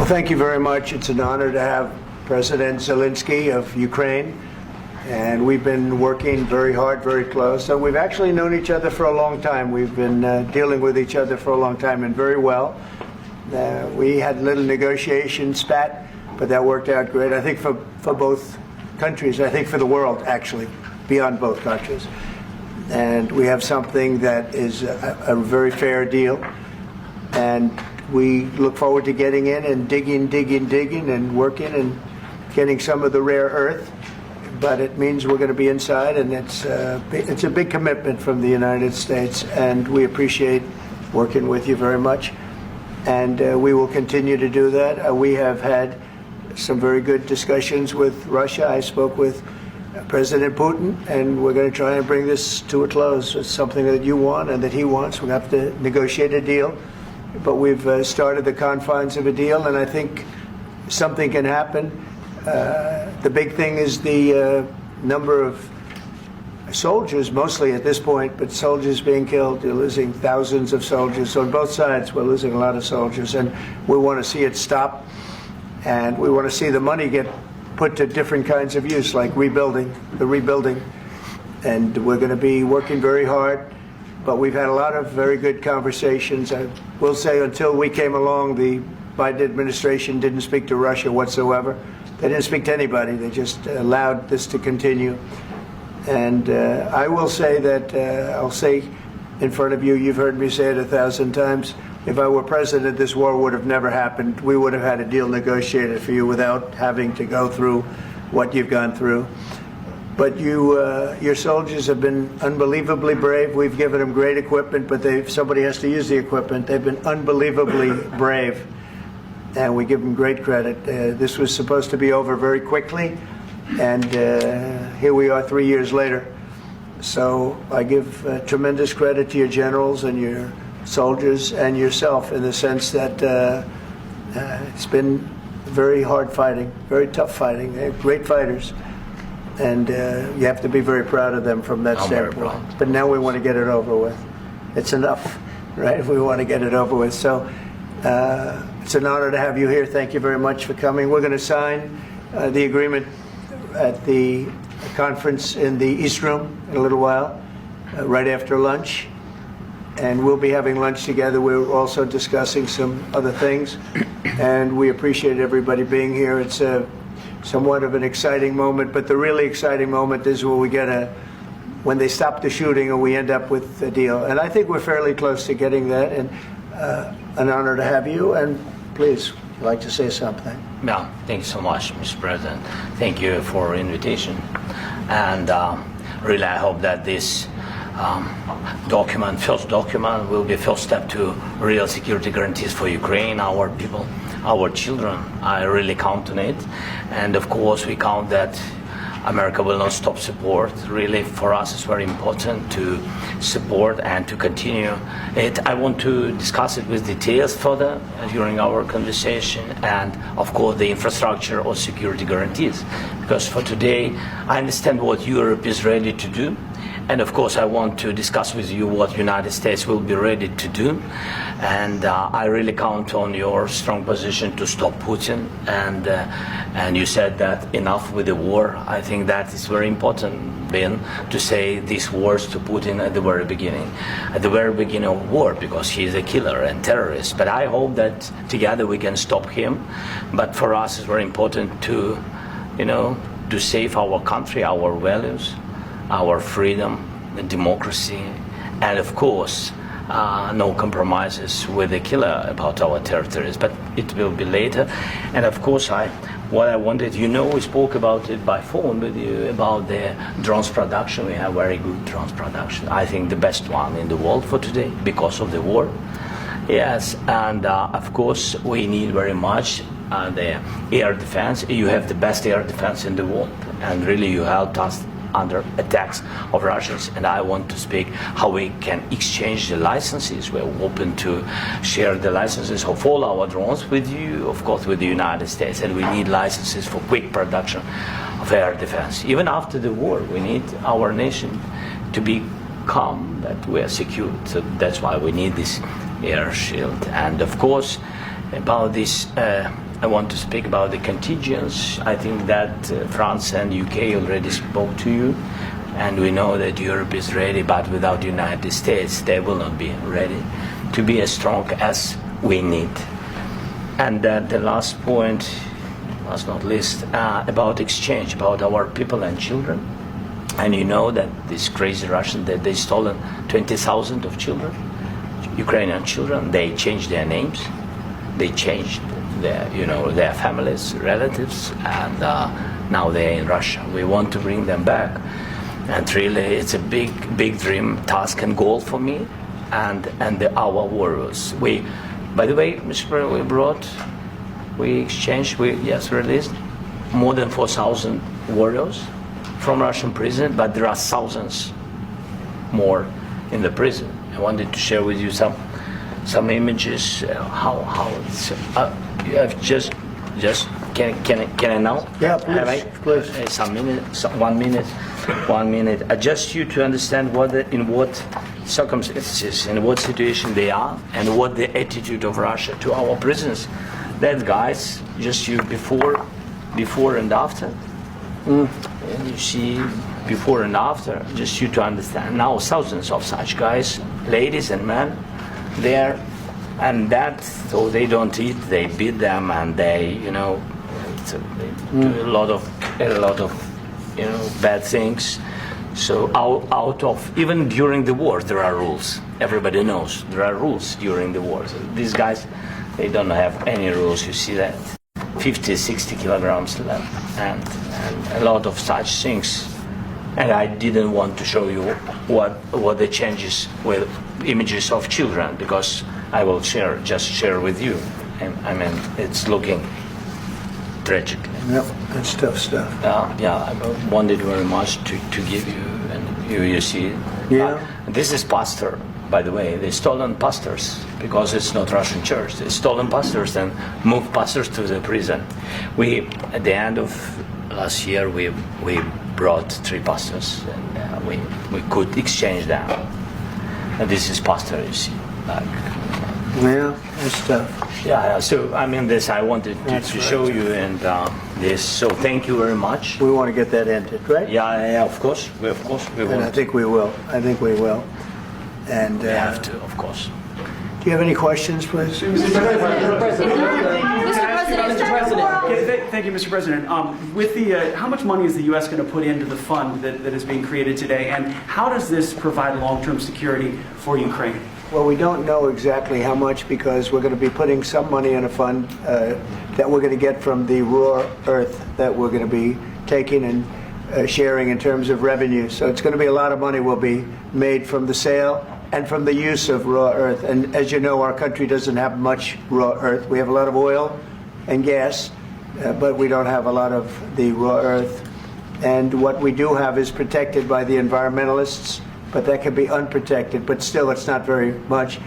thank you very much. It's an honor to have President Zelensky of Ukraine. And we've been working very hard, very close. So we've actually known each other for a long time. We've been dealing with each other for a long time and very well. We had a little negotiation spat, but that worked out great. I think for both countries, I think for the world, actually, beyond both countries. And we have something that is a very fair deal. And we look forward to getting in and digging and working and getting some of the rare earth. But it means we're going to be inside, and it's a big commitment from the United States, and we appreciate working with you very much. And we will continue to do that. We have had some very good discussions with Russia. I spoke with President Putin, and we're going to try and bring this to a close. It's something that you want and that he wants. We have to negotiate a deal, but we've started the confines of a deal, and I think something can happen. The big thing is the number of soldiers, mostly at this point, but soldiers being killed. You're losing thousands of soldiers. So on both sides, we're losing a lot of soldiers, and we want to see it stop. And we want to see the money get put to different kinds of use, like rebuilding. And we're going to be working very hard. But we've had a lot of very good conversations. I will say until we came along, the Biden administration didn't speak to Russia whatsoever. They didn't speak to anybody. They just allowed this to continue. And I will say that, I'll say in front of you, you've heard me say it 1,000 times, if I were president, this war would have never happened. We would have had a deal negotiated for you without having to go through what you've gone through. But your soldiers have been unbelievably brave. We've given them great equipment, but somebody has to use the equipment. They've been unbelievably brave. And we give them great credit. This was supposed to be over very quickly, and here we are 3 years later. So I give tremendous credit to your generals and your soldiers and yourself in the sense that it's been very hard fighting, very tough fighting. They're great fighters, and you have to be very proud of them from that standpoint. But now we want to get it over with. It's enough, right? We want to get it over with. So. It's an honor to have you here. Thank you very much for coming. We're going to sign the agreement at the conference in the East Room in a little while, right after lunch. And we'll be having lunch together. We're also discussing some other things. And we appreciate everybody being here. It's somewhat of an exciting moment, but the really exciting moment is when they stop the shooting and we end up with a deal. And I think we're fairly close to getting that. And an honor to have you, and please, would you like to say something? Yeah, thank you so much, Mr. President. Thank you for the invitation. And really, I hope that this first document, will be a first step to real security guarantees for Ukraine, our people, our children. I really count on it. And of course, we count that America will not stop support. Really, for us, it's very important to support and to continue it. I want to discuss it with details further during our conversation, and of course, the infrastructure or security guarantees. Because for today, I understand what Europe is ready to do. And of course, I want to discuss with you what the United States will be ready to do. And I really count on your strong position to stop Putin. And you said that enough with the war. I think that is very important, Ben, to say these words to Putin at the very beginning of war, because he is a killer and terrorist. But I hope that together we can stop him. But for us, it's very important to, to save our country, our values, our freedom, democracy, and of course, no compromises with the killer about our territories. But it will be later. And of course, what I wanted, we spoke about it by phone with you about the drones production. We have very good drones production. I think the best one in the world for today because of the war. Yes, and of course, we need very much the air defense. You have the best air defense in the world, and really you helped us under attacks of Russians, and I want to speak how we can exchange the licenses. We're open to share the licenses of all our drones with you, of course, with the United States, and we need licenses for quick production of air defense. Even after the war, we need our nation to be calm, that we are secure. So that's why we need this air shield. And of course, about this I want to speak about the contingents. I think that France and UK already spoke to you, and we know that Europe is ready, but without the United States, they will not be ready to be as strong as we need. And the last point, last not least, about exchange, about our people and children. And you know that these crazy Russians, that they stolen 20,000 of children, Ukrainian children. They changed their names, they changed their families, relatives, and now they're in Russia. We want to bring them back, and really, it's a big dream, task, and goal for me, and our warriors. By the way, Mr. President, we released more than 4,000 warriors from Russian prison, but there are thousands more in the prison. I wanted to share with you some images. How it's you have just can I now? Yeah, please. One minute. Just you to understand in what circumstances, in what situation they are, and what the attitude of Russia to our prisons. That guys, just you before and after. And you see before and after, just you to understand. Now thousands of such guys, ladies and men, there, and that, so they don't eat, they beat them, and they do a lot of bad things. So out of, even during the war, there are rules. Everybody knows there are rules during the war. So these guys, they don't have any rules. You see that 50, 60 kilograms left, and a lot of such things. And I didn't want to show you what the changes with images of children, because I will share with you. I mean, it's looking tragic. Yep, that's tough stuff. I wanted very much to give you, and you see. Yeah. This is pastor, by the way. They stolen pastors because it's not Russian church. They stolen pastors and moved pastors to the prison. At the end of last year, we brought 3 pastors, and we could exchange them. And this is pastor, you see. Yeah, that's tough. Yeah. So I mean, this I wanted to show you, and this. So thank you very much. We want to get that ended, right? Yeah. Of course, we And want. I think we will. And We have to, of course. do you have any questions, please? Mr. President. Thank you, Mr. President. With how much money is the U.S. going to put into the fund that is being created today, and how does this provide long-term security for Ukraine? Well, we don't know exactly how much, because we're going to be putting some money in a fund that we're going to get from the raw earth that we're going to be taking and sharing in terms of revenue. So it's going to be a lot of money will be made from the sale and from the use of raw earth. And as you know, our country doesn't have much raw earth. We have a lot of oil and gas, but we don't have a lot of the raw earth. And what we do have is protected by the environmentalists, but that can be unprotected, but still it's not very much.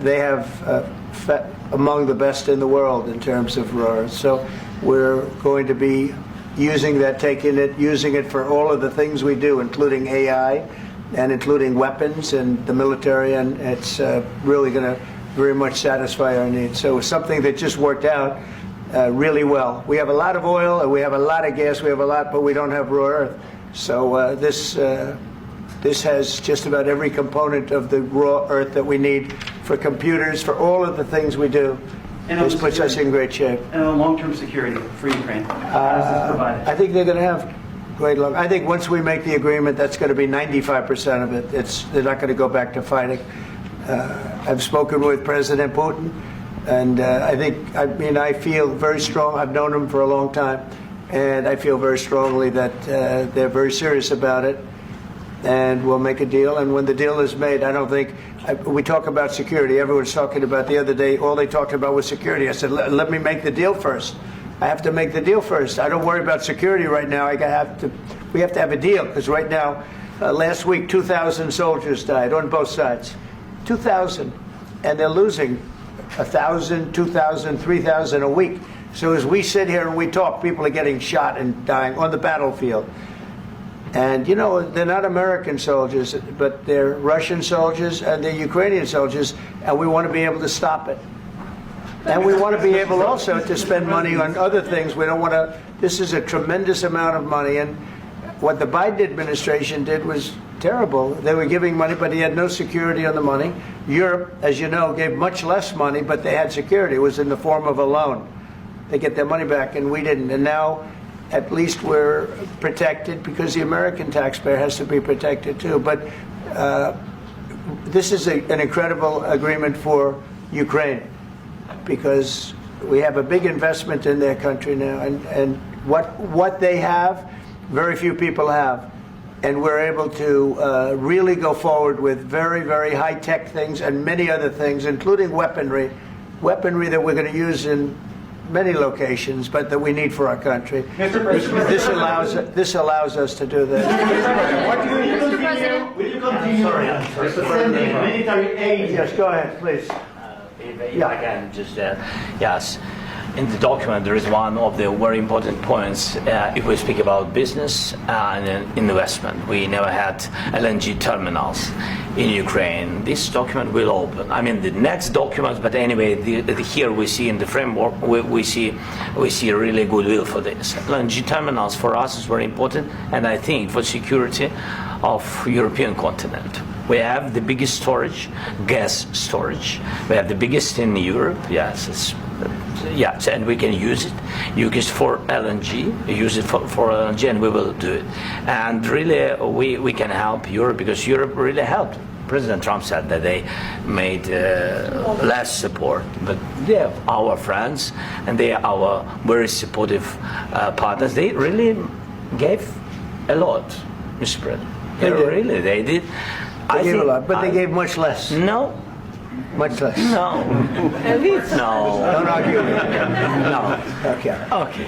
They have among the best in the world in terms of raw earth. So we're going to be using it for all of the things we do, including AI and including weapons and the military, and it's really going to very much satisfy our needs. So it's something that just worked out really well. We have a lot of oil, and we have a lot of gas, but we don't have raw earth. So this has just about every component of the raw earth that we need for computers, for all of the things we do. And this puts us in great shape. And on long-term security for Ukraine, how does this provide it? I think they're going to have great luck. I think once we make the agreement, that's going to be 95% of it. They're not going to go back to fighting. I've spoken with President Putin, and I feel very strong. I've known him for a long time, and I feel very strongly that they're very serious about it. And we'll make a deal. And when the deal is made, we talk about security. Everyone's talking about the other day, all they talked about was security. I said, let me make the deal first. I have to make the deal first. I don't worry about security right now. We have to have a deal, because right now, last week, 2,000 soldiers died on both sides. 2,000. And they're losing 1,000, 2,000, 3,000 a week. So as we sit here and we talk, people are getting shot and dying on the battlefield. And, they're not American soldiers, but they're Russian soldiers and they're Ukrainian soldiers, and we want to be able to stop it. And we want to be able also to spend money on other things. We don't want to, this is a tremendous amount of money. And what the Biden administration did was terrible. They were giving money, but he had no security on the money. Europe, as you know, gave much less money, but they had security. It was in the form of a loan. They get their money back, and we didn't. And now, at least we're protected because the American taxpayer has to be protected too. But this is an incredible agreement for Ukraine because we have a big investment in their country now, and what they have, very few people have. And we're able to really go forward with very, very high-tech things and many other things, including weaponry that we're going to use in many locations, but that we need for our country. This allows us to do that. Will you continue sending military aid? Yes, go ahead, please. If I can just, yes. In the document, there is one of the very important points. If we speak about business and investment, we never had LNG terminals in Ukraine. This document will open. I mean, the next document, but anyway, here we see in the framework, we see really goodwill for this. LNG terminals for us is very important, and I think for security of European continent. We have the biggest storage, gas storage. We have the biggest in Europe. Yes, yes, and we can use it. Use it for LNG. Use it for LNG, and we will do it. And really, we can help Europe because Europe really helped. President Trump said that they made less support, but they are our friends and they are our very supportive partners. They really gave a lot, Mr. President. They did. They gave a lot, but they gave much less. No. Much less. No. No. Don't argue with me. No. Okay. Okay.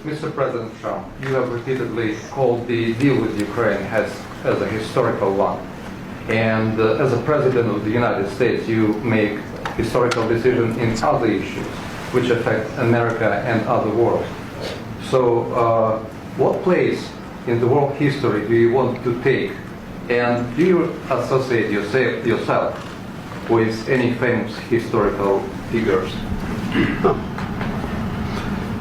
Mr. President Trump, you have repeatedly called the deal with Ukraine as a historical one. And as a President of the United States, you make historical decisions in other issues which affect America and other world. So what place in the world history do you want to take? And do you associate yourself with any famous historical figures?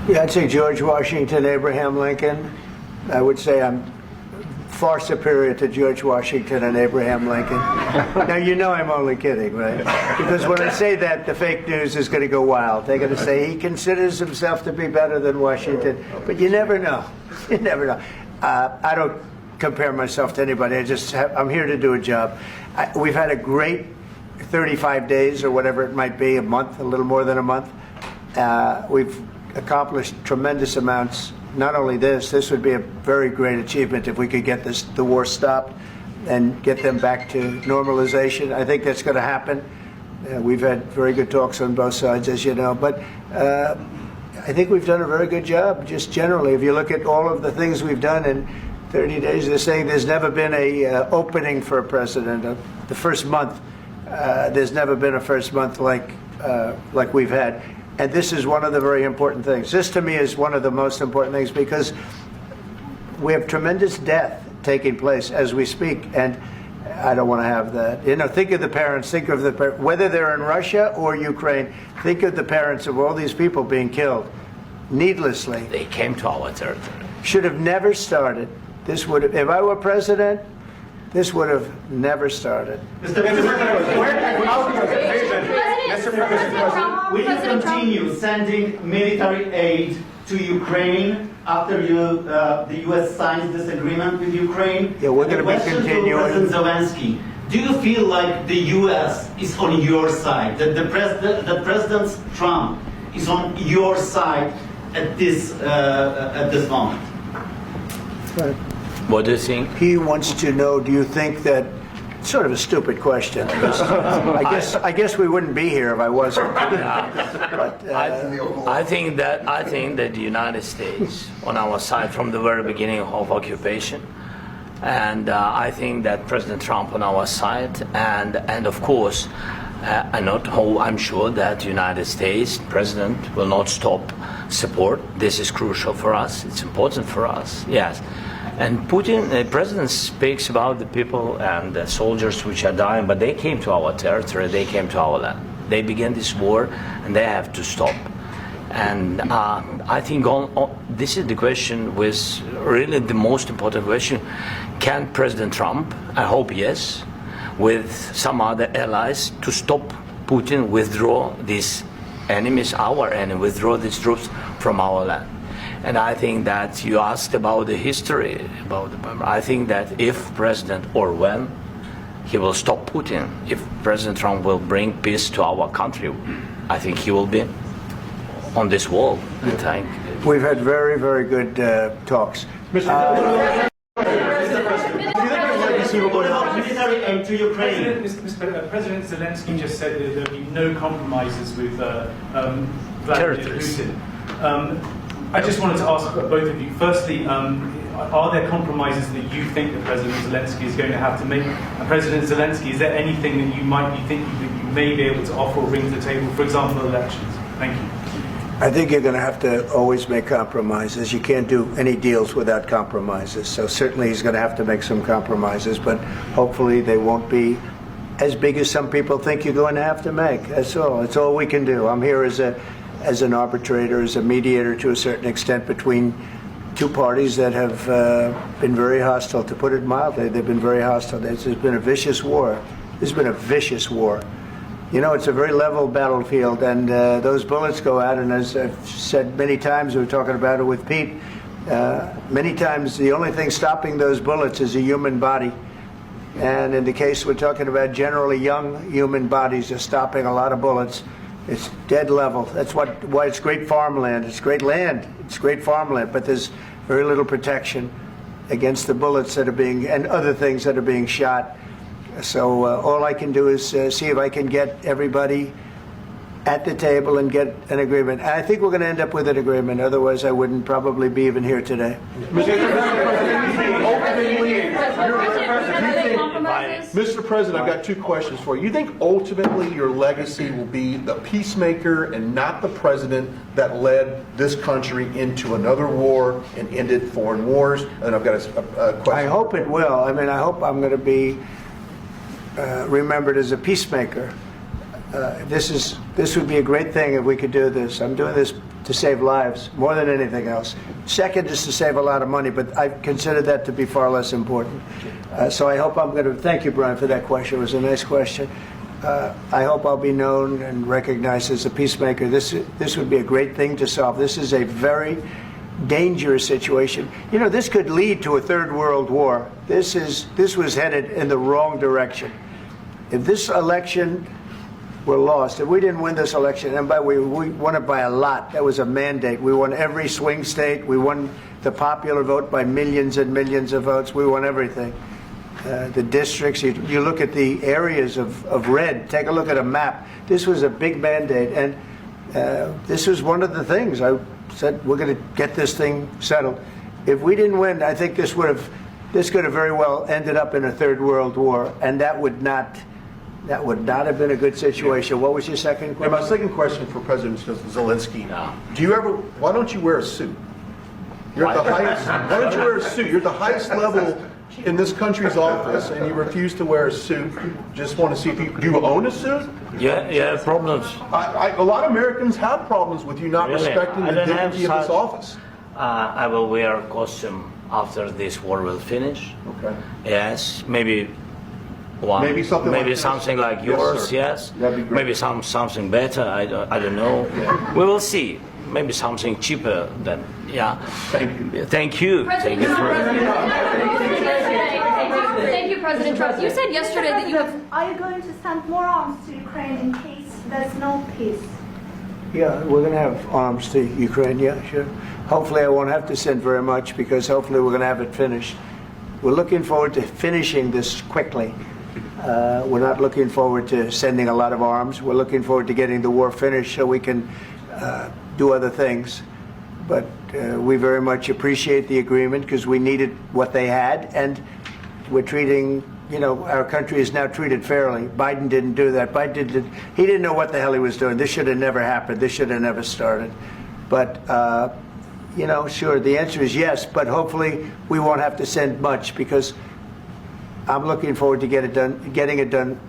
Yeah, I'd say George Washington, Abraham Lincoln. I would say I'm far superior to George Washington and Abraham Lincoln. Now, you know I'm only kidding, right? Because when I say that, the fake news is going to go wild. They're going to say he considers himself to be better than Washington. But you never know. You never know. I don't compare myself to anybody. I'm here to do a job. We've had a great 35 days or whatever it might be, a month, a little more than a month. We've accomplished tremendous amounts. Not only this would be a very great achievement if we could get the war stopped and get them back to normalization. I think that's going to happen. We've had very good talks on both sides, as you know. But I think we've done a very good job, just generally. If you look at all of the things we've done in 30 days, they're saying there's never been a opening for a president. The first month, there's never been a first month like we've had. And this is one of the very important things. This, to me, is one of the most important things because we have tremendous death taking place as we speak, and I don't want to have that. You know, think of the parents, whether they're in Russia or Ukraine, think of the parents of all these people being killed needlessly. They came to our territory. Should have never started. This would have, if I were president, this would have never started. Mr. President, will you continue sending military aid to Ukraine after the U.S. signs this agreement with Ukraine? Yeah, we're going to be continuing. President Zelensky, do you feel like the U.S. is on your side? That President Trump is on your side at this moment? Right. What do you think? He wants to know, do you think that, sort of a stupid question, because I guess we wouldn't be here if I wasn't. But, I think that the United States on our side from the very beginning of occupation, and I think that President Trump on our side, and of course I'm sure that the United States President will not stop support. This is crucial for us. It's important for us. Yes. And Putin, the president speaks about the people and the soldiers which are dying, but they came to our territory, they came to our land. They began this war, and they have to stop. And I think this is the question, with really the most important question. Can President Trump, I hope yes, with some other allies, to stop Putin, withdraw these enemies, our enemy, withdraw these troops from our land? And I think that you asked about the history, I think that if President, or when, he will stop Putin, if President Trump will bring peace to our country, I think he will be on this wall. I think. We've had very, very good talks. Military aid to Ukraine. President Zelensky just said that there'll be no compromises with Vladimir Putin. I just wanted to ask both of you. Firstly, are there compromises that you think that President Zelensky is going to have to make? And President Zelensky, is there anything that you may be able to offer or bring to the table, for example, elections? Thank you. I think you're going to have to always make compromises. You can't do any deals without compromises. So certainly he's going to have to make some compromises, but hopefully they won't be as big as some people think you're going to have to make. That's all. That's all we can do. I'm here as an arbitrator, as a mediator to a certain extent between two parties that have been very hostile, to put it mildly. They've been very hostile. There's been a vicious war. There's been a vicious war. You know, it's a very level battlefield, and those bullets go out, and as I've said many times, we were talking about it with Pete, many times the only thing stopping those bullets is a human body. And in the case we're talking about, generally young human bodies are stopping a lot of bullets. It's dead level. That's why it's great farmland. It's great land. It's great farmland, but there's very little protection against the bullets that are being, and other things that are being shot. So all I can do is see if I can get everybody at the table and get an agreement. And I think we're going to end up with an agreement. Otherwise, I wouldn't probably be even here today. Mr. President, I've got two questions for you. You think ultimately your legacy will be the peacemaker and not the president that led this country into another war and ended foreign wars? And I've got a question. I hope it will. I mean, I hope I'm going to be remembered as a peacemaker. This would be a great thing if we could do this. I'm doing this to save lives more than anything else. Second is to save a lot of money, but I consider that to be far less important. So I hope I'm going to, thank you, Brian, for that question. It was a nice question. I hope I'll be known and recognized as a peacemaker. This would be a great thing to solve. This is a very dangerous situation. You know, this could lead to a third world war. This was headed in the wrong direction. If this election were lost, if we didn't win this election, and we won it by a lot, that was a mandate. We won every swing state. We won the popular vote by millions and millions of votes. We won everything. The districts, you look at the areas of red, take a look at a map. This was a big mandate, and this was one of the things. I said, we're going to get this thing settled. If we didn't win, I think this could have very well ended up in a third world war, and that would not have been a good situation. What was your second question? And my second question for President Zelensky: why don't you wear a suit? You're at the highest. Why don't you wear a suit? You're at the highest level in this country's office, and you refuse to wear a suit. Just want to see if do you own a suit? Yeah, problems. A lot of Americans have problems with you not respecting the dignity of this office. I will wear a costume after this war will finish. Okay. Yes, maybe something like yours. Yes, that'd be great. Maybe something better. I don't know. Yeah. We will see. Maybe something cheaper than. Yeah. Thank you. Thank you, President Trump. You said yesterday that you have. Are you going to send more arms to Ukraine in case there's no peace? Yeah, we're going to have arms to Ukraine. Yeah, sure. Hopefully, I won't have to send very much, because hopefully we're going to have it finished. We're looking forward to finishing this quickly. We're not looking forward to sending a lot of arms. We're looking forward to getting the war finished so we can do other things. But we very much appreciate the agreement, because we needed what they had, and we're treating our country is now treated fairly. Biden didn't do that. He didn't know what the hell he was doing. This should have never happened. This should have never started. But, sure, the answer is yes, but hopefully we won't have to send much, because I'm looking forward to getting it done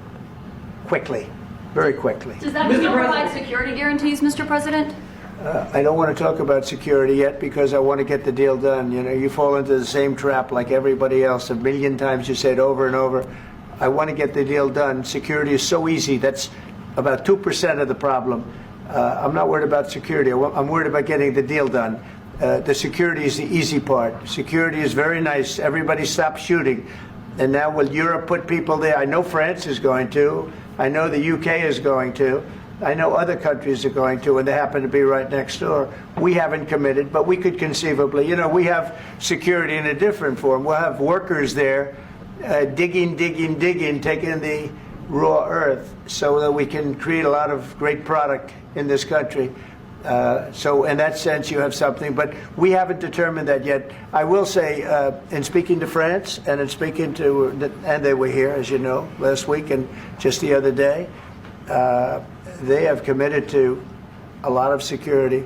quickly, very quickly. Does that mean you'll provide security guarantees, Mr. President? I don't want to talk about security yet, because I want to get the deal done. You fall into the same trap like everybody else. A million times you say it over and over. I want to get the deal done. Security is so easy. That's about 2% of the problem. I'm not worried about security. I'm worried about getting the deal done. The security is the easy part. Security is very nice. Everybody stopped shooting. And now will Europe put people there? I know France is going to. I know the UK is going to. I know other countries are going to, and they happen to be right next door. We haven't committed, but we could conceivably. We have security in a different form. We'll have workers there digging, taking the raw earth so that we can create a lot of great product in this country. So in that sense, you have something, but we haven't determined that yet. I will say, in speaking to France and in speaking to, and they were here, as you know, last week and just the other day, they have committed to a lot of security.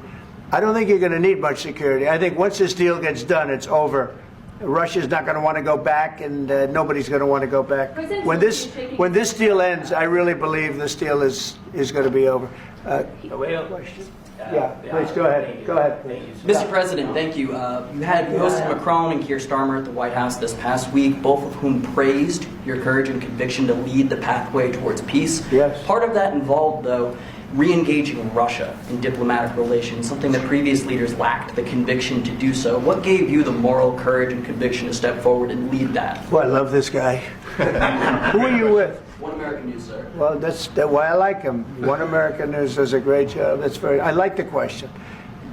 I don't think you're going to need much security. I think once this deal gets done, it's over. Russia's not going to want to go back, and nobody's going to want to go back. When this deal ends, I really believe this deal is going to be over. Question? Yeah, please go ahead. Go ahead, please. Mr. President, thank you. You hosted Macron and Keir Starmer at the White House this past week, both of whom praised your courage and conviction to lead the pathway towards peace. Yes. Part of that involved, though, re-engaging Russia in diplomatic relations, something that previous leaders lacked the conviction to do so. What gave you the moral courage and conviction to step forward and lead that? Well, I love this guy. Who are you with? One American News, sir. Well, that's why I like him. One American News does a great job. I like the question.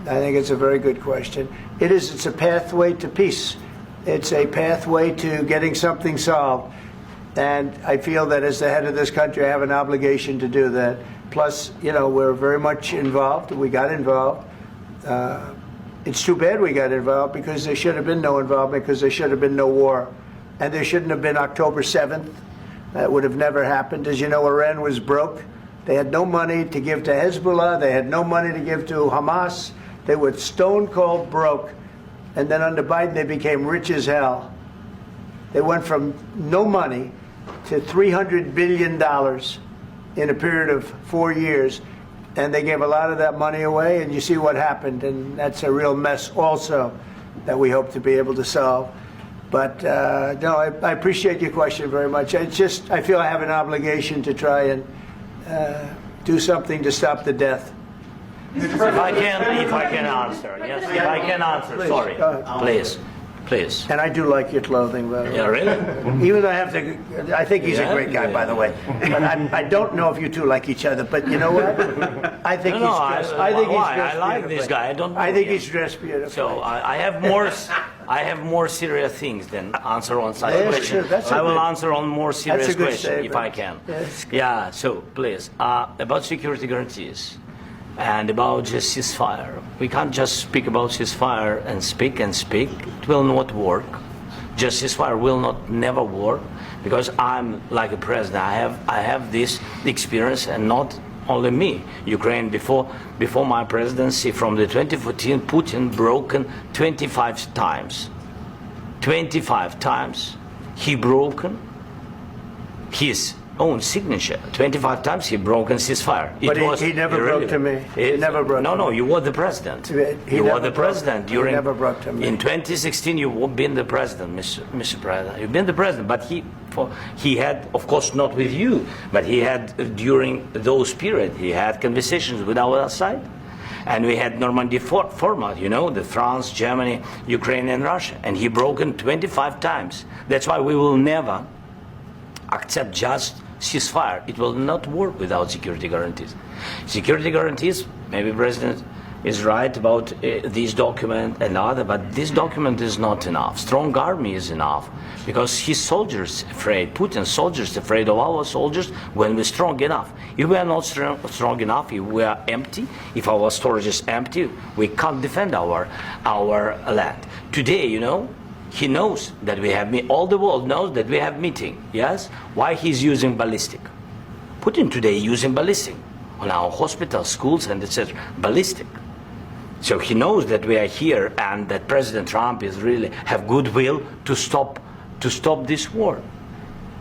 I think it's a very good question. It's a pathway to peace. It's a pathway to getting something solved. And I feel that as the head of this country, I have an obligation to do that. Plus, we're very much involved. We got involved. It's too bad we got involved, because there should have been no involvement, because there should have been no war. And there shouldn't have been October 7th. That would have never happened. As you know, Iran was broke. They had no money to give to Hezbollah. They had no money to give to Hamas. They were stone cold broke. And then under Biden, they became rich as hell. They went from no money to $300 billion in a period of 4 years. And they gave a lot of that money away, and you see what happened. And that's a real mess also that we hope to be able to solve. But no, I appreciate your question very much. I feel I have an obligation to try and do something to stop the death. If I can answer, yes, if I can answer, Please, sorry, go ahead. please. And I do like your clothing, by the way. Yeah, really? Even though I think he's a great guy, by the way. But I don't know if you two like each other. But you know what? I think he's dressed. I like this guy. I think he's dressed beautifully. So I have more serious things than answer on such Yes, question. sure, I will answer on more serious good question if statement. I can. Yes. Yeah. So please, about security guarantees and about just ceasefire. We can't just speak about ceasefire and speak. It will not work. Just ceasefire will never work, because I'm like a president. I have this experience, and not only me. Ukraine before my presidency, from the 2014, Putin broken 25 times. 25 times he broken his own signature. 25 times he broken ceasefire. But he never broke to me. He never broke. No, you were the president. You were the president during. He never broke to me. In 2016, you've been the president, Mr. President. You've been the president, but he had, of course, not with you, but he had during those period. He had conversations with our side, and we had Normandy format. The France, Germany, Ukraine, and Russia, and he broken 25 times. That's why we will never accept just ceasefire. It will not work without security guarantees. Security guarantees, maybe President is right about this document and other, but this document is not enough. Strong army is enough, because his soldiers afraid, Putin's soldiers afraid of our soldiers when we're strong enough. If we are not strong enough, if we are empty, if our storage is empty, we can't defend our land. Today, He knows that we have all the world knows that we have meeting. Yes, why he's using ballistic? Putin today using ballistic on our hospitals, schools, and etc. Ballistic. So he knows that we are here and that President Trump is really have goodwill to stop this war.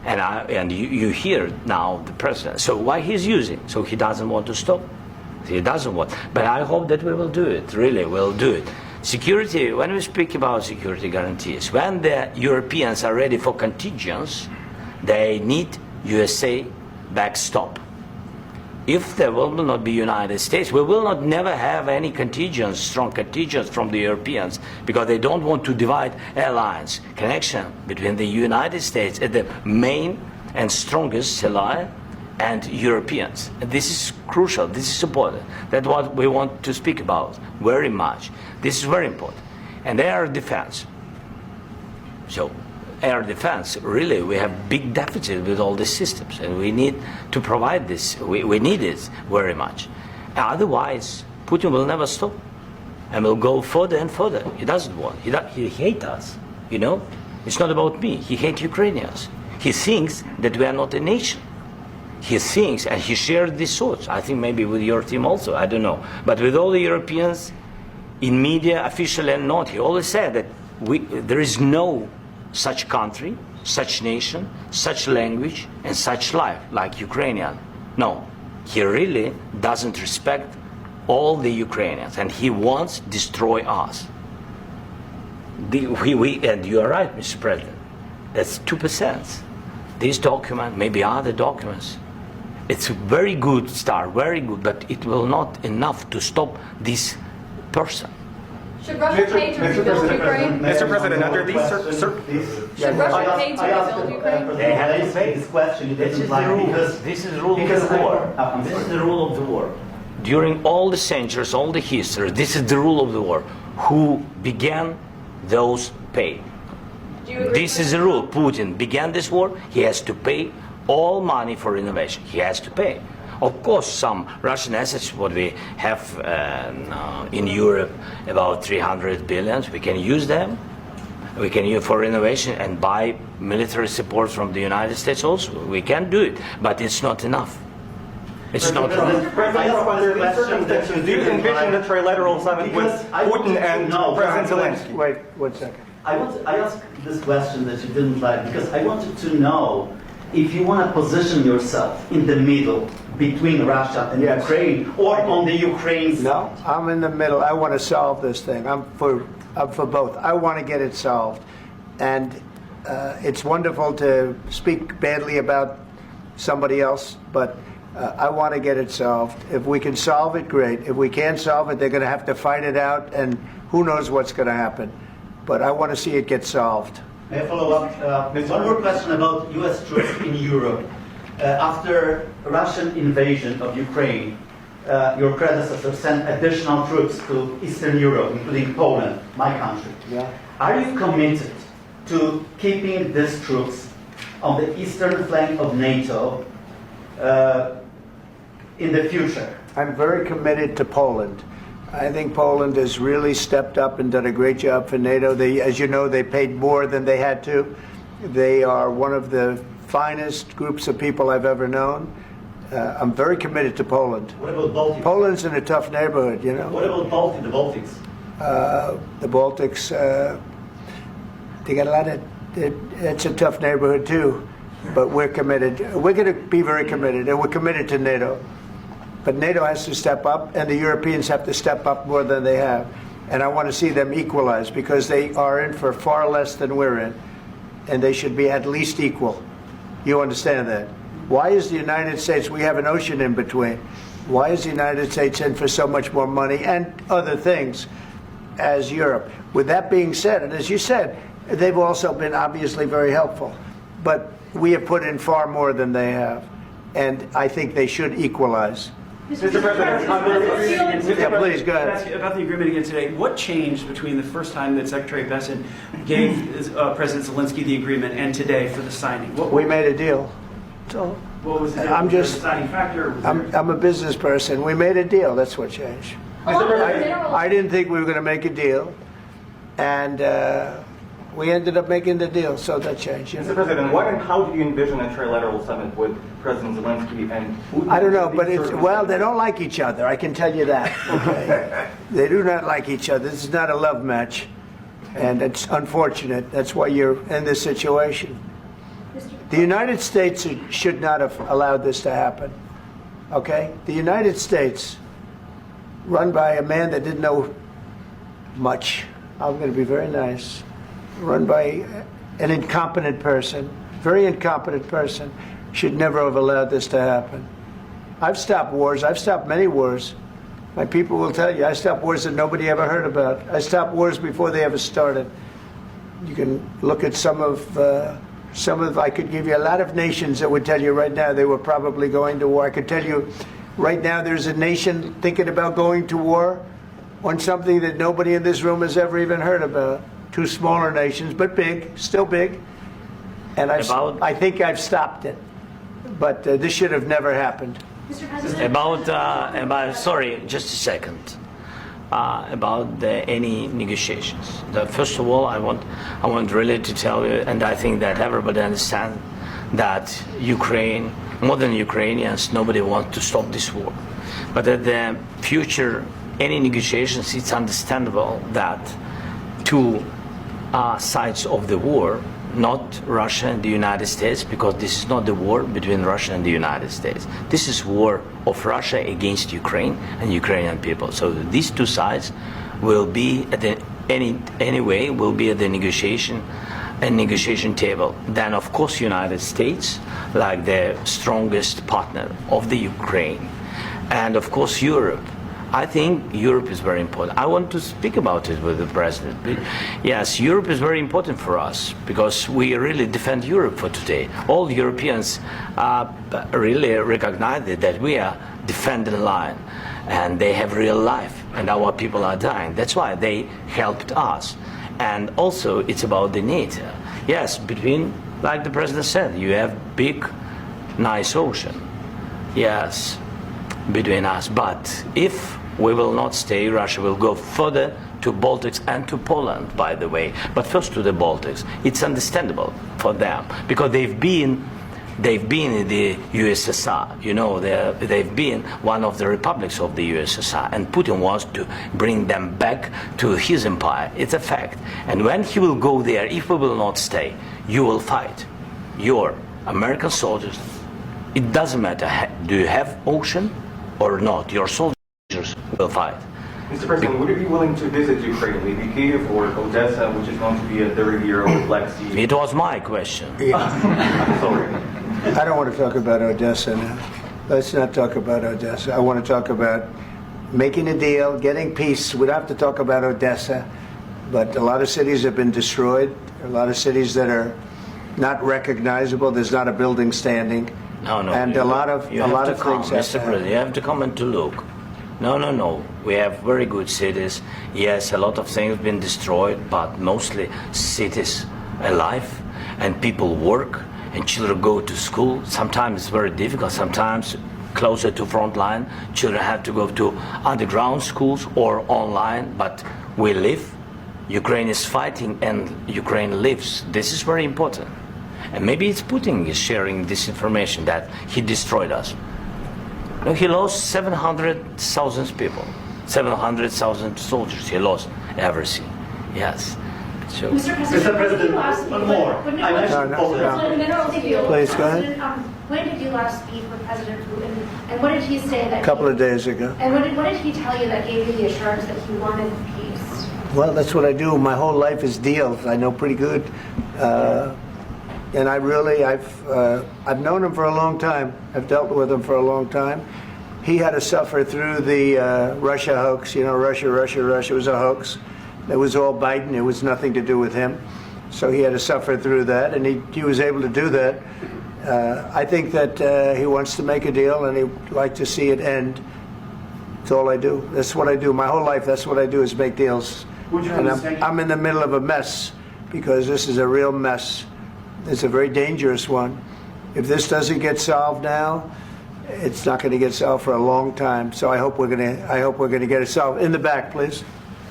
And you hear now the president. So why he's using? So he doesn't want to stop. He doesn't want. But I hope that we will do it. Really, we'll do it. Security. When we speak about security guarantees, when the Europeans are ready for contingents, they need USA backstop. If there will not be United States, we will not never have any contingents, strong contingents from the Europeans, because they don't want to divide alliance connection between the United States as the main and strongest ally and Europeans. And this is crucial. This is important. That's what we want to speak about very much. This is very important. And air defense. So air defense, really, we have big deficit with all these systems, and we need to provide this. We need it very much. Otherwise, Putin will never stop, and will go further and further. He doesn't want. He hates us. You know, it's not about me. He hates Ukrainians. He thinks that we are not a nation. He thinks, and he shared these thoughts. I think maybe with your team also. I don't know, but with all the Europeans, in media, official and not, he always said that there is no such country, such nation, such language, and such life like Ukrainian. No, he really doesn't respect all the Ukrainians, and he wants to destroy us. And you are right, Mr. President. That's 2%. This document, maybe other documents, it's a very good start, very good, but it will not enough to stop this person. Should Russia pay to rebuild Ukraine? Mr. President, under these Should Russia pay to rebuild Ukraine? They have to pay. This question you This didn't is the like rule. because This is the rule because of the war. this is the rule of the war. During all the centuries, all the history, this is the rule of the war. Who began, those pay. Do you agree This with is the rule. Putin began this war. He has to pay all money for innovation. He has to pay. Of course, some Russian assets, what we have in Europe, about 300 billion, we can use them. We can use for innovation and buy military support from the United States also. We can do it, but it's not enough. It's not enough. President, under these circumstances, do you envision a trilateral summit with Putin and President Zelensky? Wait 1 second. I asked this question that you didn't like because I wanted to know if you want to position yourself in the middle between Russia and Yes. Ukraine or on the Ukraine's. No, I'm in the middle. I want to solve this thing. I'm for both. I want to get it solved. And it's wonderful to speak badly about somebody else, but I want to get it solved. If we can solve it, great. If we can't solve it, they're going to have to fight it out, and who knows what's going to happen. But I want to see it get solved. May I follow up? One more question about U.S. troops in Europe. After Russian invasion of Ukraine, your predecessor sent additional troops to Eastern Europe, including Poland, my country. Yeah. Are you committed to keeping these troops on the eastern flank of NATO in the future? I'm very committed to Poland. I think Poland has really stepped up and done a great job for NATO. As you know, they paid more than they had to. They are one of the finest groups of people I've ever known. I'm very committed to Poland. What about Baltics? Poland's in a tough neighborhood, you know. What about the Baltics? The Baltics, they got a lot of. It's a tough neighborhood too, but we're committed. We're going to be very committed, and we're committed to NATO. But NATO has to step up, and the Europeans have to step up more than they have. And I want to see them equalize because they are in for far less than we're in, and they should be at least equal. You understand that? Why is the United States, we have an ocean in between, why is the United States in for so much more money and other things as Europe? With that being said, and as you said, they've also been obviously very helpful. But we have put in far more than they have, and I think they should equalize. Mr. President, Yeah, please, go ahead. Ask you about the agreement again today. What changed between the first time that Secretary Bessent gave President Zelensky the agreement and today for the signing? We made a deal. So What was the I'm just, deciding factor? I'm a business person. We made a deal. That's what changed. Along with the minerals- I didn't think we were going to make a deal, and We ended up making the deal, so that changed. Mr. President, what and how do you envision a trilateral summit with President Zelensky and Putin? I don't know, but well, they don't like each other. I can tell you that. Okay? They do not like each other. This is not a love match, and it's unfortunate. That's why you're in this situation. The United States should not have allowed this to happen. Okay? The United States, run by a man that didn't know much. I'm going to be very nice. Run by an incompetent person, very incompetent person, should never have allowed this to happen. I've stopped wars. I've stopped many wars. My people will tell you, I stopped wars that nobody ever heard about. I stopped wars before they ever started. You can look at some of, I could give you a lot of nations that would tell you right now they were probably going to war. I could tell you right now there's a nation thinking about going to war on something that nobody in this room has ever even heard about. Two smaller nations, but big, still big. And I think I've stopped it. But this should have never happened. Mr. President, Sorry, just a second. About any negotiations. First of all, I want really to tell you, and I think that everybody understands that Ukraine, more than Ukrainians, nobody wants to stop this war. But at the future, any negotiations, it's understandable that two sides of the war, not Russia and the United States, because this is not the war between Russia and the United States. This is war of Russia against Ukraine and Ukrainian people. So these two sides will be at anyway will be at the negotiation table. Then of course United States, like the strongest partner of the Ukraine, and of course Europe. I think Europe is very important. I want to speak about it with the president. Yes, Europe is very important for us because we really defend Europe for today. All Europeans really recognize that we are defending the line, and they have real life, and our people are dying. That's why they helped us. And also, it's about the NATO. Yes, between, like the president said, you have big, nice ocean. Yes, between us. But if we will not stay, Russia will go further to Baltics and to Poland, by the way. But first to the Baltics. It's understandable for them because they've been in the USSR. You know, they've been one of the republics of the USSR, and Putin wants to bring them back to his empire. It's a fact. And when he will go there, if we will not stay, you will fight. Your American soldiers, it doesn't matter, do you have ocean or not, your soldiers will fight. Mr. President, would you be willing to visit Ukraine, maybe Kyiv or Odessa, which is going to be a third year of Black Sea? It was my question. Yeah. I'm sorry. I don't want to talk about Odessa now. Let's not talk about Odessa. I want to talk about making a deal, getting peace. We don't have to talk about Odessa, but a lot of cities have been destroyed. A lot of cities that are not recognizable. There's not a building standing. No. And a lot of things Mr. President, you have to come and to look. No. We have very good cities. Yes, a lot of things have been destroyed, but mostly cities alive, and people work, and children go to school. Sometimes it's very difficult. Sometimes closer to front line, children have to go to underground schools or online. But we live. Ukraine is fighting, and Ukraine lives. This is very important. And maybe it's Putin is sharing this information that he destroyed us. No, he lost 700,000 people, 700,000 soldiers. He lost everything. Yes. So. Mr. President, one more. No. Please, go ahead. When did you last speak with President Putin, and what did he say that? A couple of days ago. And what did he tell you that gave you the assurance that he wanted peace? Well, that's what I do. My whole life is deals. I know pretty good. And I've known him for a long time. I've dealt with him for a long time. He had to suffer through the Russia hoax. You know, Russia was a hoax. It was all Biden. It was nothing to do with him. So he had to suffer through that, and he was able to do that. I think that he wants to make a deal, and he'd like to see it end. That's all I do. That's what I do. My whole life, that's what I do, is make deals. And I'm in the middle of a mess, because this is a real mess. It's a very dangerous one. If this doesn't get solved now, it's not going to get solved for a long time. So I hope we're going to get it solved. In the back, please.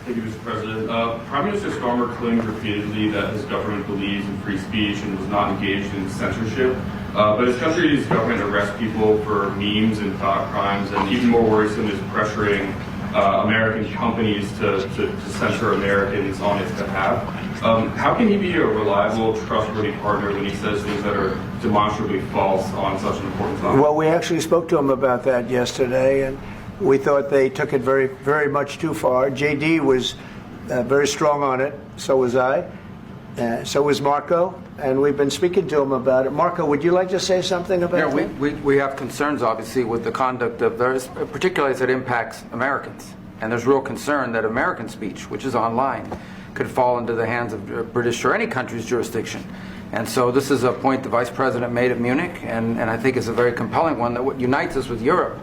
Thank you, Mr. President. Prime Minister Starmer claimed repeatedly that his government believes in free speech and was not engaged in censorship. But his country's government arrests people for memes and thought crimes, and even more worrisome is pressuring American companies to censor Americans on its behalf. How can he be a reliable, trustworthy partner when he says things that are demonstrably false on such an important topic? Well, we actually spoke to him about that yesterday, and we thought they took it very, very much too far. JD was very strong on it. So was I. So was Marco. And we've been speaking to him about it. Marco, would you like to say something about that? We have concerns, obviously, with the conduct of those, particularly as it impacts Americans. And there's real concern that American speech, which is online, could fall into the hands of British or any country's jurisdiction. And so this is a point the Vice President made at Munich, and I think is a very compelling one, that what unites us with Europe,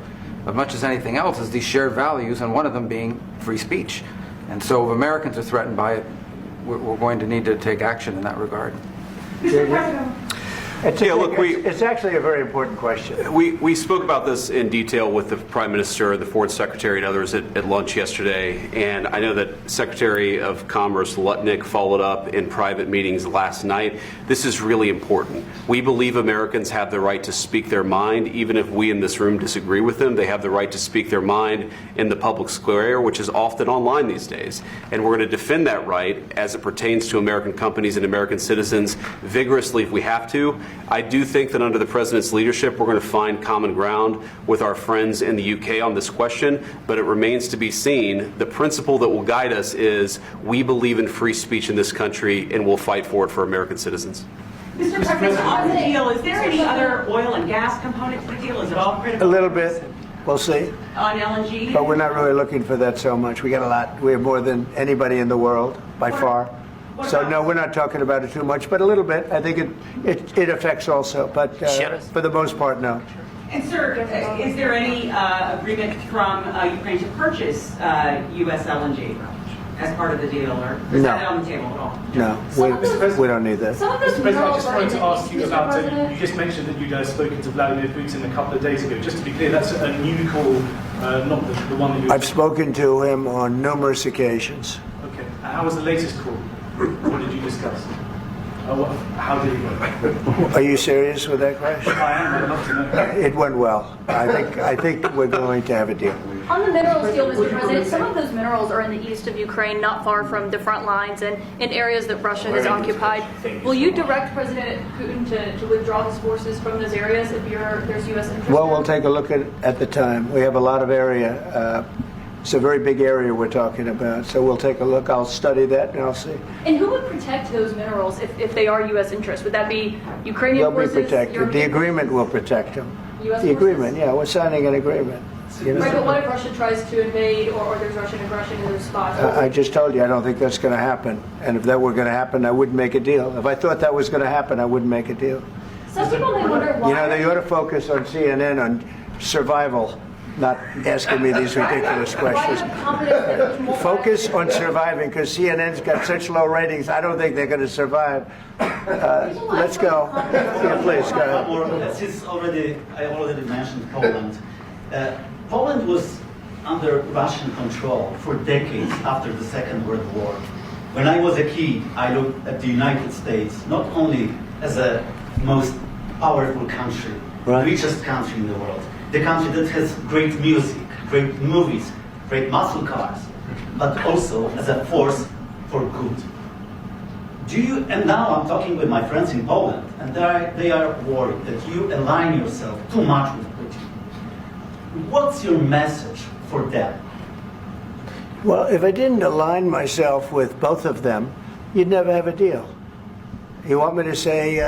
as much as anything else, is these shared values, and one of them being free speech. And so if Americans are threatened by it, we're going to need to take action in that regard. Mr. President. It's actually a very important question. We spoke about this in detail with the Prime Minister, the Foreign Secretary, and others at lunch yesterday. And I know that Secretary of Commerce Lutnick followed up in private meetings last night. This is really important. We believe Americans have the right to speak their mind, even if we in this room disagree with them. They have the right to speak their mind in the public square, which is often online these days. And we're going to defend that right as it pertains to American companies and American citizens vigorously if we have to. I do think that under the President's leadership, we're going to find common ground with our friends in the UK on this question, but it remains to be seen. The principle that will guide us is we believe in free speech in this country, and we'll fight for it for American citizens. Mr. President, on the deal, is there any other oil and gas component to the deal? Is it all critical? A little bit. We'll see. On LNG? But we're not really looking for that so much. We got a lot. We have more than anybody in the world, by far. So no, we're not talking about it too much, but a little bit. I think it affects also, but for the most part, no. And sir, is there any agreement from Ukraine to purchase U.S. LNG as part of the deal, or is that on the table at all? No, we don't need that. Some of those Mr. President, I minerals just are wanted in to the ask East, you Mr. about President. you just mentioned that you'd spoken to Vladimir Putin a couple of days ago. Just to be clear, that's a new call, not the one that you... I've spoken to him on numerous occasions. Okay. How was the latest call? What did you discuss? How did it go? Are you serious with that question? I am. I'd love to know. It went well. I think we're going to have a deal. On the minerals deal, Mr. President, some of those minerals are in the east of Ukraine, not far from the front lines and in areas that Russia has occupied. Will you direct President Putin to withdraw his forces from those areas if there's U.S. interest? Well, we'll take a look at the time. We have a lot of area. It's a very big area we're talking about, so we'll take a look. I'll study that and I'll see. And who would protect those minerals if they are U.S. interests? Would that be Ukrainian forces? They'll be protected. European The agreement will protect them. US the forces? agreement, yeah, we're signing an agreement. You know? Right, but what if Russia tries to invade or there's Russian aggression in those spots? I just told you I don't think that's going to happen. And if that were going to happen, I wouldn't make a deal. If I thought that was going to happen, I wouldn't make a deal. Some people may wonder why. You know, they ought to focus on CNN on survival, not asking me these ridiculous questions. Focus on surviving, because CNN's got such low ratings. I don't think they're going to survive. Let's go. Yeah, please, go ahead. Since I already mentioned Poland. Poland was under Russian control for decades after the Second World War. When I was a kid, I looked at the United States not only as a most powerful country, richest country in the world, the country that has great music, great movies, great muscle cars, but also as a force for good. And now I'm talking with my friends in Poland, and they are worried that you align yourself too much with Putin. What's your message for them? Well, if I didn't align myself with both of them, you'd never have a deal. You want me to say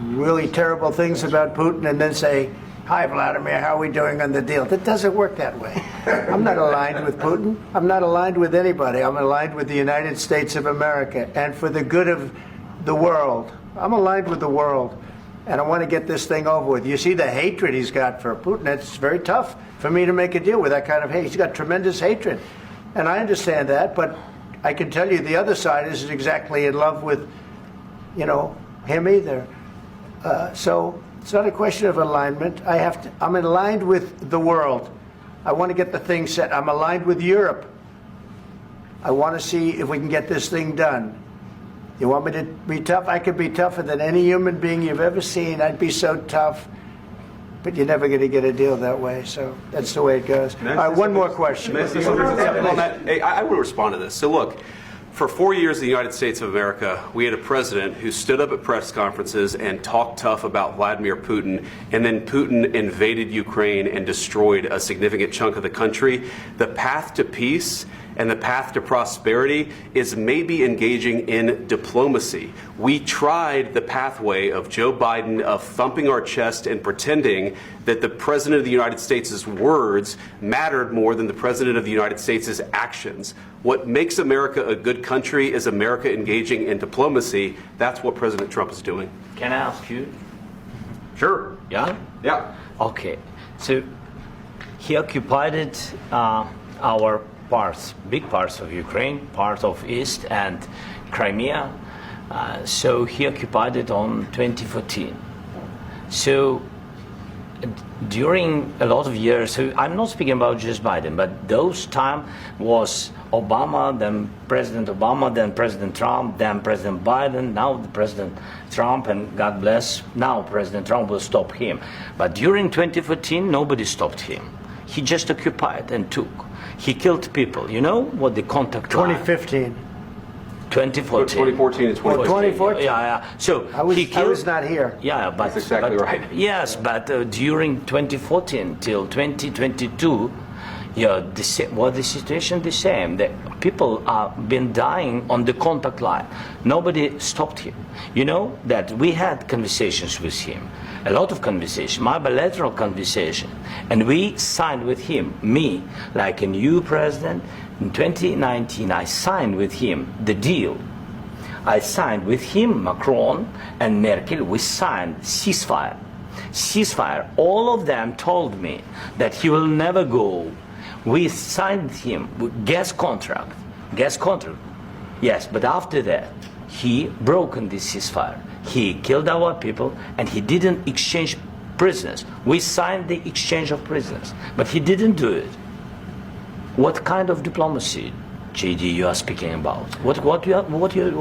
really terrible things about Putin and then say, "Hi, Vladimir, how are we doing on the deal?" That doesn't work that way. I'm not aligned with Putin. I'm not aligned with anybody. I'm aligned with the United States of America. And for the good of the world, I'm aligned with the world. And I want to get this thing over with. You see the hatred he's got for Putin. It's very tough for me to make a deal with that kind of hate. He's got tremendous hatred. And I understand that, but I can tell you the other side isn't exactly in love with, him either. So it's not a question of alignment. I'm aligned with the world. I want to get the thing set. I'm aligned with Europe. I want to see if we can get this thing done. You want me to be tough? I could be tougher than any human being you've ever seen. I'd be so tough. But you're never going to get a deal that way. So that's the way it goes. All right, one more question. Hey, I want to respond to this. So look, for 4 years in the United States of America, we had a president who stood up at press conferences and talked tough about Vladimir Putin, and then Putin invaded Ukraine and destroyed a significant chunk of the country. The path to peace and the path to prosperity is maybe engaging in diplomacy. We tried the pathway of Joe Biden of thumping our chest and pretending that the President of the United States' words mattered more than the President of the United States' actions. What makes America a good country is America engaging in diplomacy. That's what President Trump is doing. Can I ask you? Sure. Yeah? Yeah. Okay. So he occupied our parts, big parts of Ukraine, part of East and Crimea. So he occupied it on 2014. So during a lot of years, so I'm not speaking about just Biden, but those time was Obama, then President Obama, then President Trump, then President Biden, now the President Trump, and God bless, now President Trump will stop him. But during 2014, nobody stopped him. He just occupied and took. He killed people. You know what the contact 2015. 2014 2014. and 2014. 2014. Yeah. So I was not here. Yeah, but that's exactly right. Yes, but during 2014 till 2022, the situation the same. The people have been dying on the contact line. Nobody stopped him. You know that we had conversations with him, a lot of conversation, my bilateral conversation, and we signed with him, me, like a new president. In 2019, I signed with him the deal. I signed with him, Macron and Merkel, we signed ceasefire. Ceasefire. All of them told me that he will never go. We signed him with gas contract. Yes, but after that, he broken this ceasefire. He killed our people and he didn't exchange prisoners. We signed the exchange of prisoners, but he didn't do it. What kind of diplomacy, JD, you are speaking about? What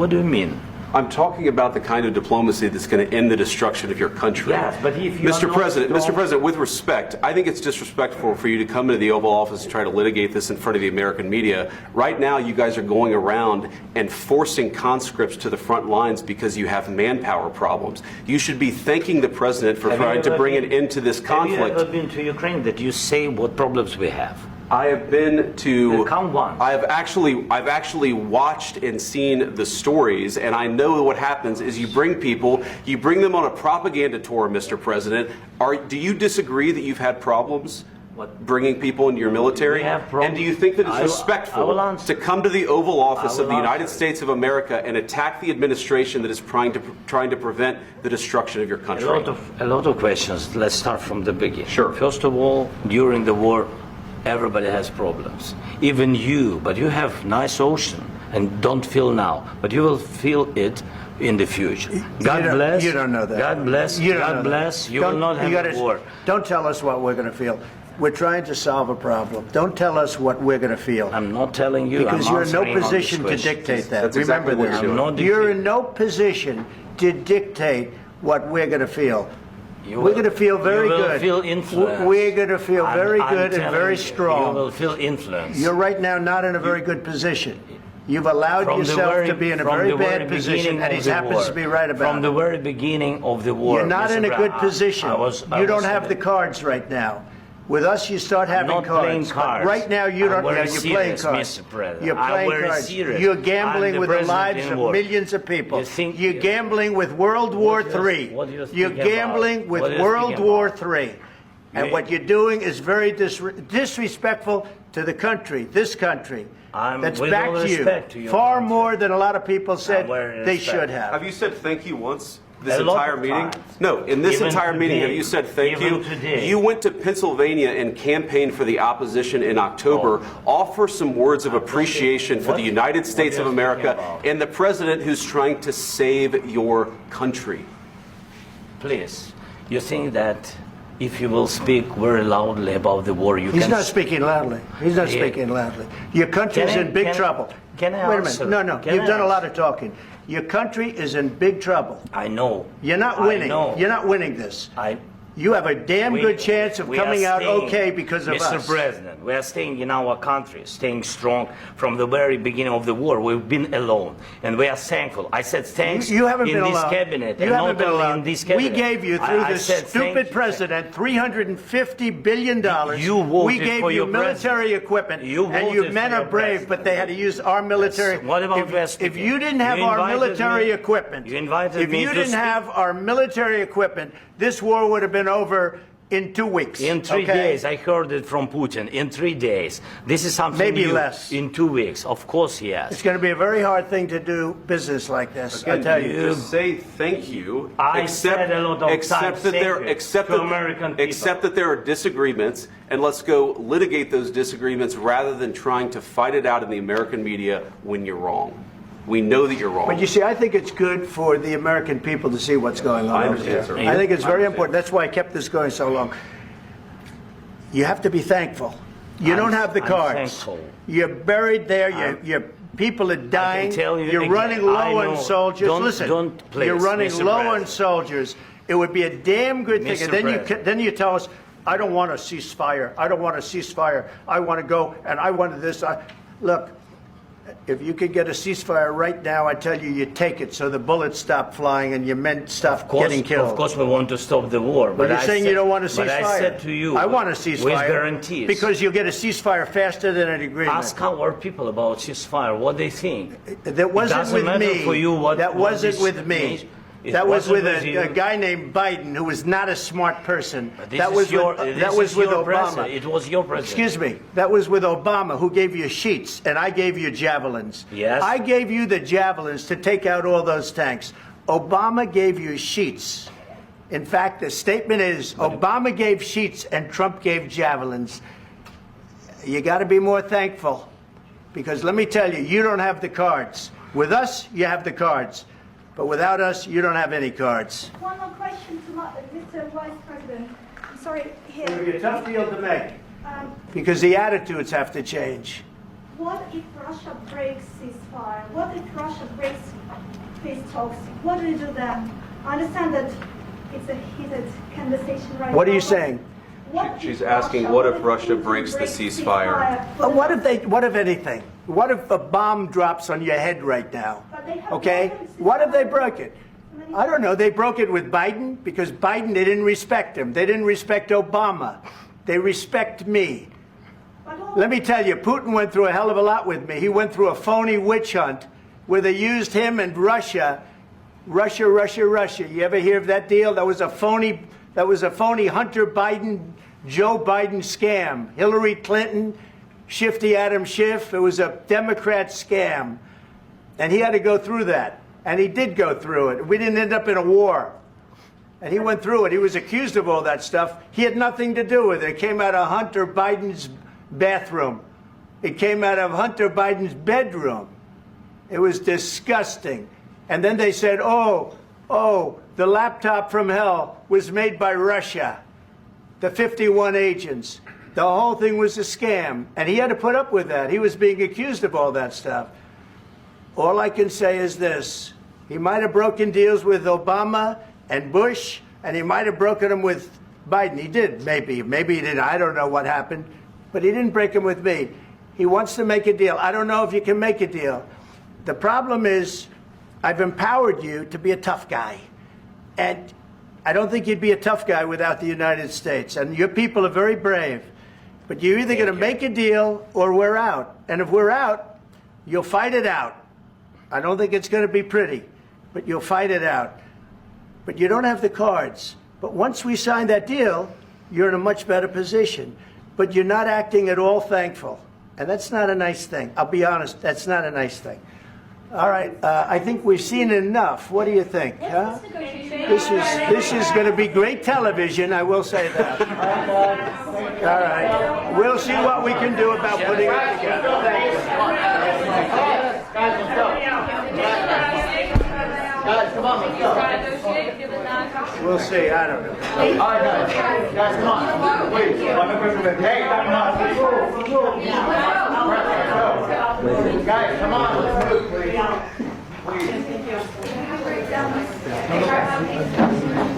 do you mean? I'm talking about the kind of diplomacy that's going to end the destruction of your country. Yes, but if you Mr. President, with respect, I think it's disrespectful for you to come into the Oval Office and try to litigate this in front of the American media. Right now, you guys are going around and forcing conscripts to the front lines because you have manpower problems. You should be thanking the President for trying to bring an end to this conflict. Have you ever been to Ukraine that you say what problems we have? I have been to. Count one. I've actually watched and seen the stories, and I know what happens is you bring them on a propaganda tour, Mr. President. Do you disagree that you've had problems bringing people into your military? And do you think that it's respectful to come to the Oval Office of the United States of America and attack the administration that is trying to prevent the destruction of your country? A lot of questions. Let's start from the beginning. Sure. First of all, during the war, everybody has problems. Even you, but you have nice ocean and don't feel now, but you will feel it in the future. God bless. You don't know that. God bless. God bless. You will not have a war. Don't tell us what we're going to feel. We're trying to solve a problem. Don't tell us what we're going to feel. I'm not telling you. Because you're in no position to dictate that. That's Remember exactly this. You're in no position to dictate what we're going to feel. We're going to feel very good. You will feel influence. We're going to feel very good and very strong. You will feel influence. You're right now not in a very good position. You've allowed yourself to be in a very bad position, and he happens to be right about it. From the very beginning of the war. You're not in a good position. You don't have the cards right now. With us, you start having cards. But right now, you don't. You're playing cards. You're playing cards. You're gambling with the lives of millions of people. You're gambling with World War III. You're gambling with World War III. And what you're doing is very disrespectful to the country, this country. That's back to you. Far more than a lot of people said they should have. Have you said thank you once? This entire meeting? No, in this entire meeting, have you said thank you? You went to Pennsylvania and campaigned for the opposition in October. Offer some words of appreciation for the United States of America and the president who's trying to save your country. Please, you think that if you will speak very loudly about the war, He's not speaking loudly. He's not speaking loudly. Your country's in big trouble. Can I Wait a answer? minute. No. Can You've I done a lot answer? of talking. Your country is in big trouble. I know. You're not I winning. know. You're not winning this. You have a damn good chance of we coming are out staying, okay because of Mr. us. President, we are staying in our country, staying strong from the very beginning of the war. We've been alone, and we are thankful. I said thanks You haven't in been this alone. cabinet, You and haven't not been only alone. in this cabinet. We gave you, through I this said stupid thank president, $350 billion. You voted we gave for you your military president. equipment, You and voted your for men your are brave, president. but they had to use our military. Yes. What about if you didn't have our invited military me- equipment, You invited if me you to didn't speak. have our military equipment, this war would have been over in 2 weeks. In 3 days, I heard it from Putin. In 3 days, this is something Maybe new. less. In 2 weeks, of course, yes. It's going to be a very hard thing to do business like this. I tell you. Just say thank you. I said a lot of times that thank there, you accept to that, American people. accept that there are disagreements, and let's go litigate those disagreements rather than trying to fight it out in the American media when you're wrong. We know that you're wrong. But you see, I think it's good for the American people to see what's going on. I over understand, there. sir. I think it's I very understand. important. That's why I kept this going so long. You have to be thankful. You don't have the I'm cards. thankful. You're buried there. Your people are dying. tell you You're again, running I low know. on soldiers. Don't- Listen, don't please, you're running Mr. low on President. soldiers. It would be a damn good thing. Mr. And then President. then you tell us, I don't want a ceasefire. I don't want a ceasefire. I want to go and I wanted this. Look. If you could get a ceasefire right now, I tell you, you take it so the bullets stop flying and your men stop getting killed. Of course, we want to stop the war. But you're I saying said, you don't want a ceasefire. But I said to you, I want a ceasefire. with guarantees. Because you'll get a ceasefire faster than an agreement. Ask our people about ceasefire, what they think. That wasn't It doesn't with matter me. for you what that what wasn't this with me. means. It That was wasn't with you. a guy named Biden, who was not a smart person. This That is was your- with, this that was is with your Obama. president. It was your president. Excuse me. That was with Obama, who gave you sheets, and I gave you javelins. Yes. I gave you the javelins to take out all those tanks. Obama gave you sheets. In fact, the statement is Obama gave sheets and Trump gave javelins. You got to be more thankful, because let me tell you, you don't have the cards. With us, you have the cards. But without us, you don't have any cards. One more question to Mr. Vice President. I'm sorry, here. It'll be a tough deal to make, Um, because the attitudes have to change. What if Russia breaks ceasefire? What if Russia breaks peace talks? What do you do then? I understand that it's a heated conversation right now. What are you but saying? what She's if asking, Russia- what if Russia Putin breaks the breaks ceasefire? What if anything? What if a bomb drops on your head right now? But they have Okay? broken What if they ceasefire. broke it? I don't know. They broke it with Biden, because Biden, they didn't respect him. They didn't respect Obama. They respect me. Let me tell you, Putin went through a hell of a lot with me. He went through a phony witch hunt where they used him and Russia. Russia. You ever hear of that deal? That was a phony Hunter Biden, Joe Biden scam. Hillary Clinton, Shifty Adam Schiff. It was a Democrat scam. And he had to go through that. And he did go through it. We didn't end up in a war. And he went through it. He was accused of all that stuff. He had nothing to do with it. It came out of Hunter Biden's bathroom. It came out of Hunter Biden's bedroom. It was disgusting. And then they said, oh, the laptop from hell was made by Russia. The 51 agents. The whole thing was a scam. And he had to put up with that. He was being accused of all that stuff. All I can say is this. He might have broken deals with Obama and Bush, and he might have broken them with Biden. He did, maybe. Maybe he didn't. I don't know what happened. But he didn't break them with me. He wants to make a deal. I don't know if you can make a deal. The problem is, I've empowered you to be a tough guy. And I don't think you'd be a tough guy without the United States. And your people are very brave. But you're either going to make a deal or we're out. And if we're out, you'll fight it out. I don't think it's going to be pretty, but you'll fight it out. But you don't have the cards. But once we sign that deal, you're in a much better position. But you're not acting at all thankful. And that's not a nice thing. I'll be honest, that's not a nice thing. All right, I think we've seen enough. What do you think? Huh? This is going to be great television, I will say that. All right. We'll see what we can do about putting it together. Thank you. Guys, come on, let's go. We'll see. I don't know. All right, guys, come on. Please, let me President. Hey, come on. Guys, come on. Let's move, please. Please.